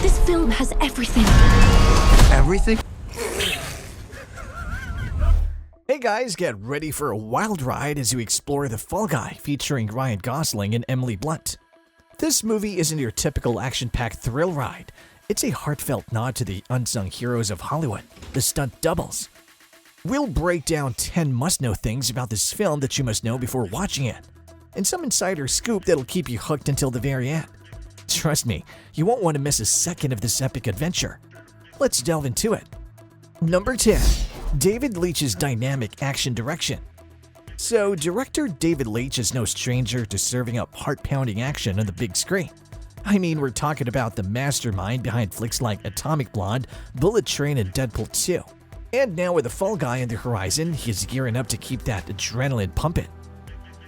This film has everything. Everything? Hey guys, get ready for a wild ride as you explore The Fall Guy featuring Ryan Gosling and Emily Blunt. This movie isn't your typical action-packed thrill ride. It's a heartfelt nod to the unsung heroes of Hollywood, the stunt doubles. We'll break down 10 must-know things about this film that you must know before watching it, and some insider scoop that'll keep you hooked until the very end. Trust me, you won't want to miss a second of this epic adventure. Let's delve into it. Number 10. David Leitch's dynamic action direction. So, director David Leitch is no stranger to serving up heart-pounding action on the big screen. I mean, we're talking about the mastermind behind flicks like Atomic Blonde, Bullet Train, and Deadpool 2. And now with The Fall Guy on the horizon, he's gearing up to keep that adrenaline pumping.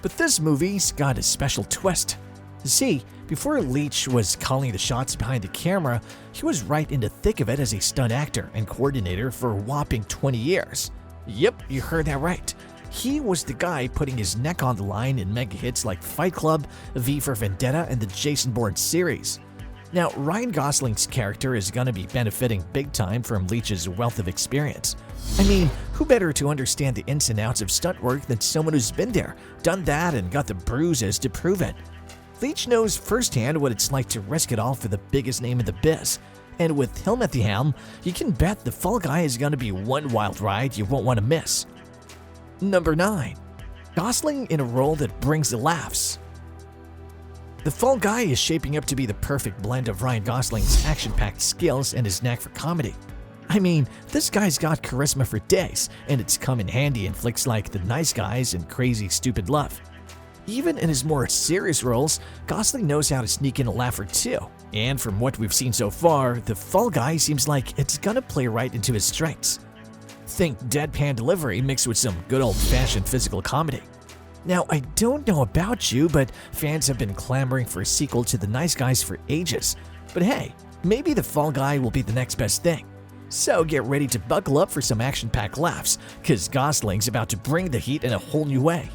But this movie's got a special twist. See, before Leech was calling the shots behind the camera, he was right in the thick of it as a stunt actor and coordinator for a whopping 20 years. Yep, you heard that right. He was the guy putting his neck on the line in mega hits like Fight Club, V for Vendetta, and the Jason Bourne series. Now, Ryan Gosling's character is going to be benefiting big time from Leech's wealth of experience. I mean, who better to understand the ins and outs of stunt work than someone who's been there, done that, and got the bruises to prove it? Leech knows firsthand what it's like to risk it all for the biggest name in the biz. And with him at the helm, you can bet The Fall Guy is going to be one wild ride you won't want to miss. Number 9. Gosling in a role that brings the laughs. The Fall Guy is shaping up to be the perfect blend of Ryan Gosling's action-packed skills and his knack for comedy. I mean, this guy's got charisma for days, and it's come in handy in flicks like The Nice Guys and Crazy Stupid Love. Even in his more serious roles, Gosling knows how to sneak in a laugh or two. And from what we've seen so far, The Fall Guy seems like it's gonna play right into his strengths. Think deadpan delivery mixed with some good old-fashioned physical comedy. Now, I don't know about you, but fans have been clamoring for a sequel to The Nice Guys for ages. But hey, maybe The Fall Guy will be the next best thing. So get ready to buckle up for some action-packed laughs, cause Gosling's about to bring the heat in a whole new way.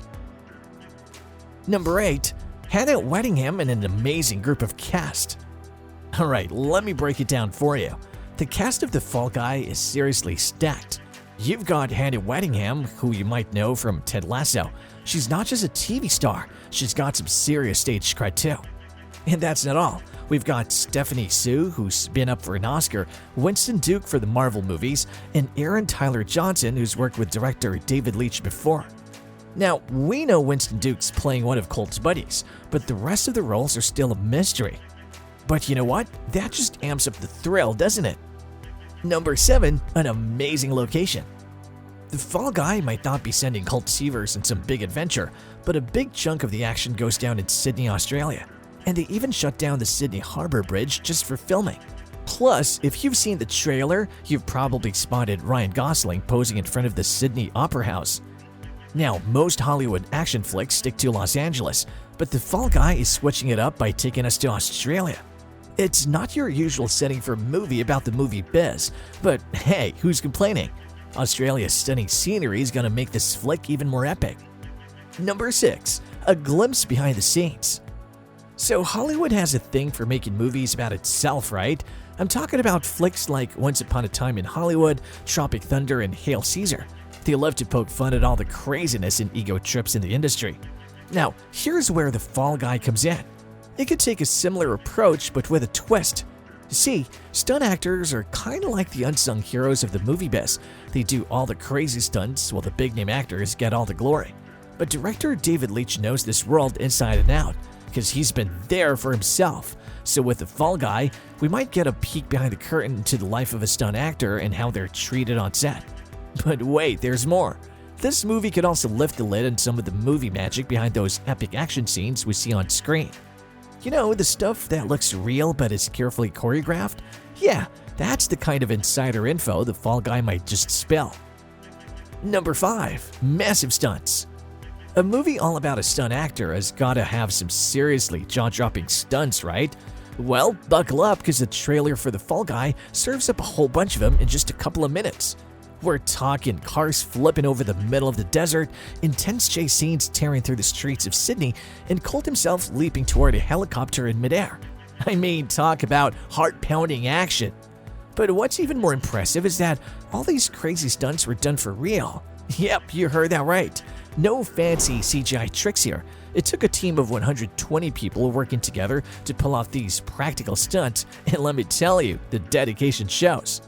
Number 8. Hannah Waddingham and an amazing group of cast. Alright, let me break it down for you. The cast of The Fall Guy is seriously stacked. You've got Hannah Waddingham, who you might know from Ted Lasso. She's not just a TV star, she's got some serious stage cred too. And that's not all. We've got Stephanie Sue, who's been up for an Oscar, Winston Duke for the Marvel movies, and Aaron Tyler Johnson, who's worked with director David Leitch before. Now, we know Winston Duke's playing one of Colt's buddies, but the rest of the roles are still a mystery. But you know what? That just amps up the thrill, doesn't it? Number 7. An amazing location. The Fall Guy might not be sending Colt Seavers in some big adventure, but a big chunk of the action goes down in Sydney, Australia. And they even shut down the Sydney Harbour Bridge just for filming. Plus, if you've seen the trailer, you've probably spotted Ryan Gosling posing in front of the Sydney Opera House. Now, most Hollywood action flicks stick to Los Angeles, but The Fall Guy is switching it up by taking us to Australia. It's not your usual setting for a movie about the movie biz, but hey, who's complaining? Australia's stunning scenery is gonna make this flick even more epic. Number 6. A glimpse behind the scenes. So Hollywood has a thing for making movies about itself, right? I'm talking about flicks like Once Upon a Time in Hollywood, Tropic Thunder, and Hail Caesar. They love to poke fun at all the craziness and ego trips in the industry. Now, here's where The Fall Guy comes in. It could take a similar approach, but with a twist. You see, stunt actors are kind of like the unsung heroes of the movie biz. They do all the crazy stunts while the big-name actors get all the glory. But director David Leitch knows this world inside and out, because he's been there for himself. So with The Fall Guy, we might get a peek behind the curtain into the life of a stunt actor and how they're treated on set. But wait, there's more. This movie could also lift the lid on some of the movie magic behind those epic action scenes we see on screen. You know, the stuff that looks real but is carefully choreographed? Yeah, that's the kind of insider info The Fall Guy might just spill. Number 5. Massive stunts. A movie all about a stunt actor has gotta have some seriously jaw-dropping stunts, right? Well, buckle up because the trailer for The Fall Guy serves up a whole bunch of them in just a couple of minutes. We're talking cars flipping over the middle of the desert, intense chase scenes tearing through the streets of Sydney, and Colt himself leaping toward a helicopter in midair. I mean, talk about heart-pounding action. But what's even more impressive is that all these crazy stunts were done for real. Yep, you heard that right. No fancy CGI tricks here. It took a team of 120 people working together to pull off these practical stunts, and let me tell you, the dedication shows.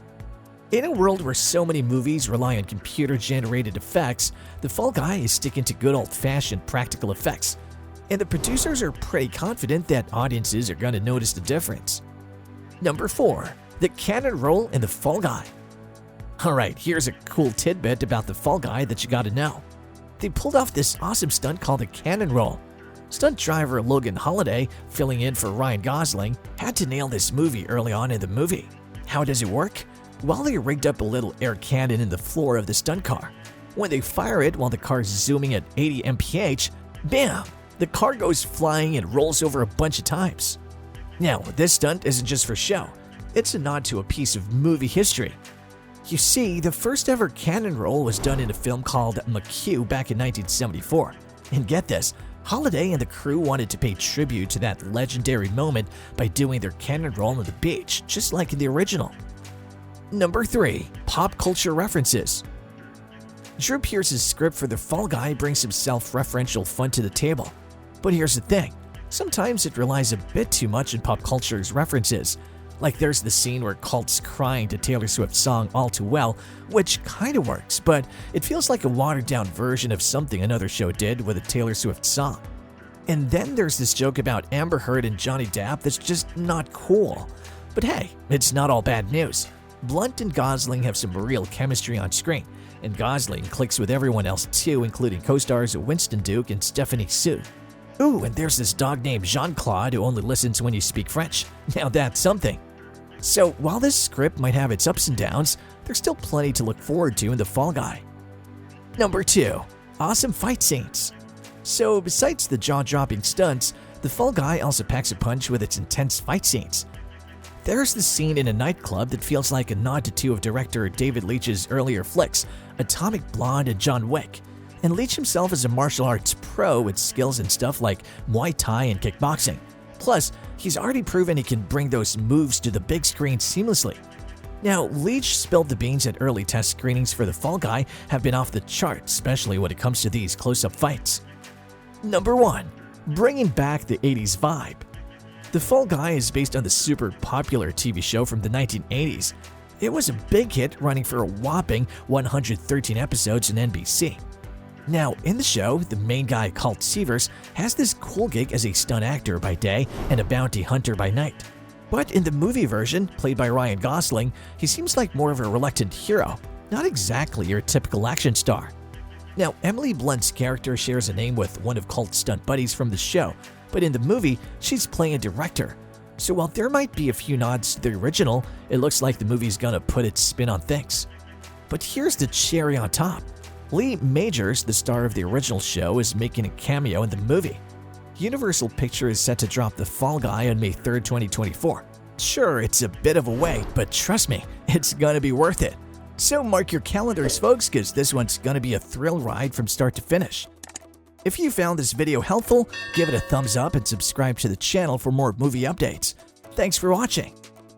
In a world where so many movies rely on computer-generated effects, The Fall Guy is sticking to good old-fashioned practical effects. And the producers are pretty confident that audiences are going to notice the difference. Number 4. The cannon roll in The Fall Guy. Alright, here's a cool tidbit about The Fall Guy that you gotta know. They pulled off this awesome stunt called a cannon roll. Stunt driver Logan Holiday, filling in for Ryan Gosling, had to nail this movie early on in the movie. How does it work? Well, they rigged up a little air cannon in the floor of the stunt car. When they fire it while the car is zooming at 80 mph, bam! The car goes flying and rolls over a bunch of times. Now, this stunt isn't just for show. It's a nod to a piece of movie history. You see, the first ever cannon roll was done in a film called McHugh back in 1974. And get this, Holiday and the crew wanted to pay tribute to that legendary moment by doing their cannon roll on the beach, just like in the original. Number 3. Pop culture references. Drew Pearce's script for The Fall Guy brings some self-referential fun to the table. But here's the thing, sometimes it relies a bit too much on pop culture's references. Like there's the scene where Cult's crying to Taylor Swift's song All Too Well, which kinda works, but it feels like a watered-down version of something another show did with a Taylor Swift song. And then there's this joke about Amber Heard and Johnny Depp that's just not cool. But hey, it's not all bad news. Blunt and Gosling have some real chemistry on screen, and Gosling clicks with everyone else too, including co-stars Winston Duke and Stephanie Sue. Ooh, and there's this dog named Jean-Claude who only listens when you speak French. Now that's something. So while this script might have its ups and downs, there's still plenty to look forward to in The Fall Guy. Number 2. Awesome fight scenes. So besides the jaw-dropping stunts, The Fall Guy also packs a punch with its intense fight scenes. There's the scene in a nightclub that feels like a nod to two of director David Leitch's earlier flicks, Atomic Blonde and John Wick. And Leech himself is a martial arts pro with skills in stuff like Muay Thai and kickboxing. Plus, he's already proven he can bring those moves to the big screen seamlessly. Now, Leech spilled the beans at early test screenings for The Fall Guy have been off the charts, especially when it comes to these close-up fights. Number 1. Bringing back the 80s vibe. The Fall Guy is based on the super popular TV show from the 1980s. It was a big hit, running for a whopping 113 episodes on NBC. Now, in the show, the main guy, Colt Seavers, has this cool gig as a stunt actor by day and a bounty hunter by night. But in the movie version, played by Ryan Gosling, he seems like more of a reluctant hero, not exactly your typical action star. Now, Emily Blunt's character shares a name with one of Colt's stunt buddies from the show, but in the movie, she's playing a director. So while there might be a few nods to the original, it looks like the movie's gonna put its spin on things. But here's the cherry on top. Lee Majors, the star of the original show, is making a cameo in the movie. Universal Pictures is set to drop The Fall Guy on May 3rd, 2024. Sure, it's a bit of a wait, but trust me, it's gonna be worth it. So mark your calendars, folks, because this one's gonna be a thrill ride from start to finish. If you found this video helpful, give it a thumbs up and subscribe to the channel for more movie updates. Thanks for watching.